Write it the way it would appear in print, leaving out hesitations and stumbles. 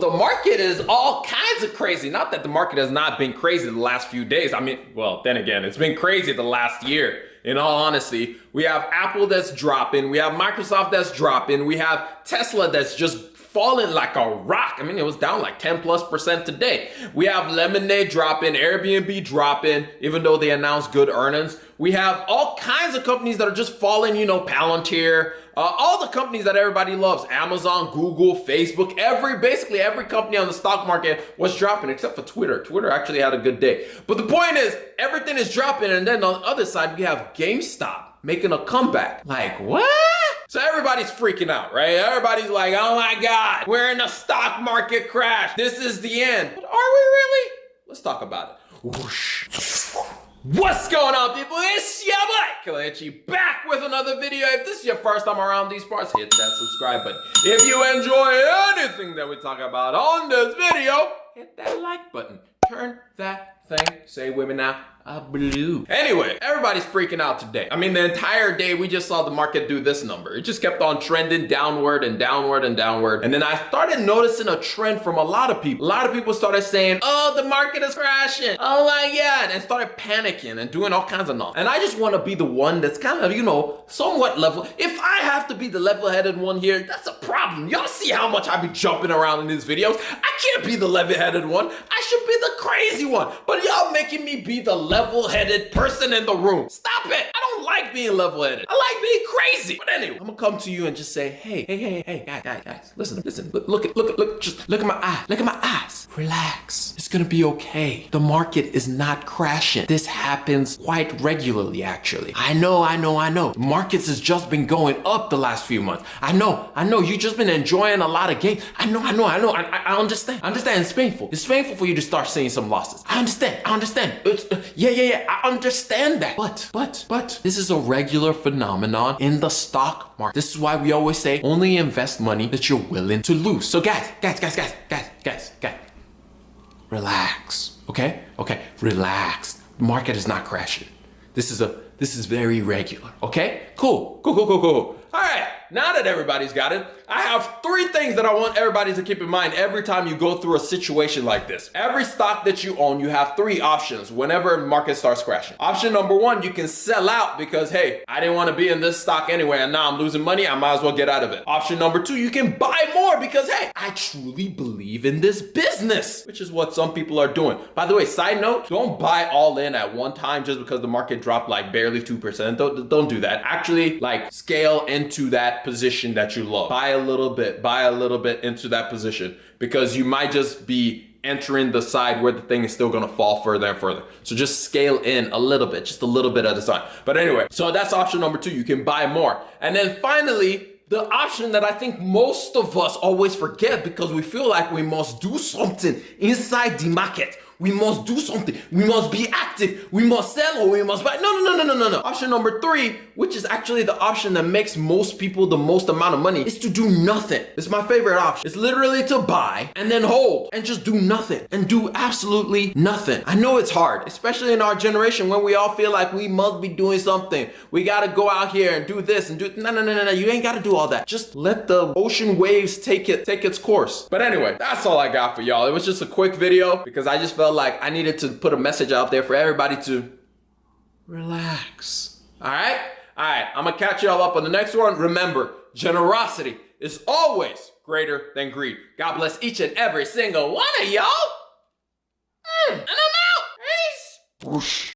the market is all kinds of crazy. Not that the market has not been crazy the last few days. I mean, well, then again, it's been crazy the last year. In all honesty, we have Apple that's dropping. We have Microsoft that's dropping. We have Tesla that's just falling like a rock. I mean, it was down like 10+% today. We have Lemonade dropping, Airbnb dropping, even though they announced good earnings. We have all kinds of companies that are just falling, you know, Palantir, all the companies that everybody loves, Amazon, Google, Facebook, basically every company on the stock market was dropping except for Twitter. Twitter actually had a good day. But the point is, everything is dropping, and then on the other side, we have GameStop making a comeback. Like, what? So everybody's freaking out, right? Everybody's like, oh my God, we're in a stock market crash. This is the end. But are we really? Let's talk about it. Whoosh. What's going on, people? It's your boy, Killer Itchy, back with another video. If this is your first time around these parts, hit that subscribe button. If you enjoy anything that we talk about on this video, hit that like button. Turn that thing, say with me now, blue. Anyway, everybody's freaking out today. I mean, the entire day we just saw the market do this number. It just kept on trending downward and downward and downward. And then I started noticing a trend from a lot of people. A lot of people started saying, oh, the market is crashing. Oh my God. And started panicking and doing all kinds of nonsense. And I just want to be the one that's kind of, you know, somewhat level. If I have to be the level-headed one here, that's a problem. Y'all see how much I be jumping around in these videos. I can't be the level-headed one. I should be the crazy one. But y'all making me be the level-headed person in the room. Stop it. I don't like being level-headed. I like being crazy. But anyway, I'm gonna come to you and just say, hey, guys, listen, look at my eyes. Look at my eyes. Relax. It's gonna be okay. The market is not crashing. This happens quite regularly, actually. I know. The markets has just been going up the last few months. I know. You just been enjoying a lot of gains. I know. I understand. It's painful. It's painful for you to start seeing some losses. I understand. Yeah, I understand that. But this is a regular phenomenon in the stock market. This is why we always say only invest money that you're willing to lose. So guys, relax. Okay? Relax. The market is not crashing. This is very regular. Okay? Cool. All right, now that everybody's got it, I have 3 things that I want everybody to keep in mind every time you go through a situation like this. Every stock that you own, you have 3 options whenever the market starts crashing. Option number 1, you can sell out because, hey, I didn't want to be in this stock anyway, and now I'm losing money, I might as well get out of it. Option number 2, you can buy more because, hey, I truly believe in this business, which is what some people are doing. By the way, side note, don't buy all in at one time just because the market dropped like barely 2%. Don't do that. Actually, like, scale into that position that you love. Buy a little bit into that position because you might just be entering the side where the thing is still gonna fall further and further. So just scale in a little bit, just a little bit at a time. But anyway, so that's option number 2. You can buy more. And then finally, the option that I think most of us always forget because we feel like we must do something inside the market. We must do something. We must be active. We must sell or we must buy. No. Option number 3, which is actually the option that makes most people the most amount of money, is to do nothing. It's my favorite option. It's literally to buy and then hold and just do nothing and do absolutely nothing. I know it's hard, especially in our generation when we all feel like we must be doing something. We got to go out here and do this and do no. You ain't got to do all that. Just let the ocean waves take its course. But anyway, that's all I got for y'all. It was just a quick video because I just felt like I needed to put a message out there for everybody to relax. All right? I'm gonna catch y'all up on the next one. Remember, generosity is always greater than greed. God bless each and every single one of y'all. And I'm out. Peace. Whoosh.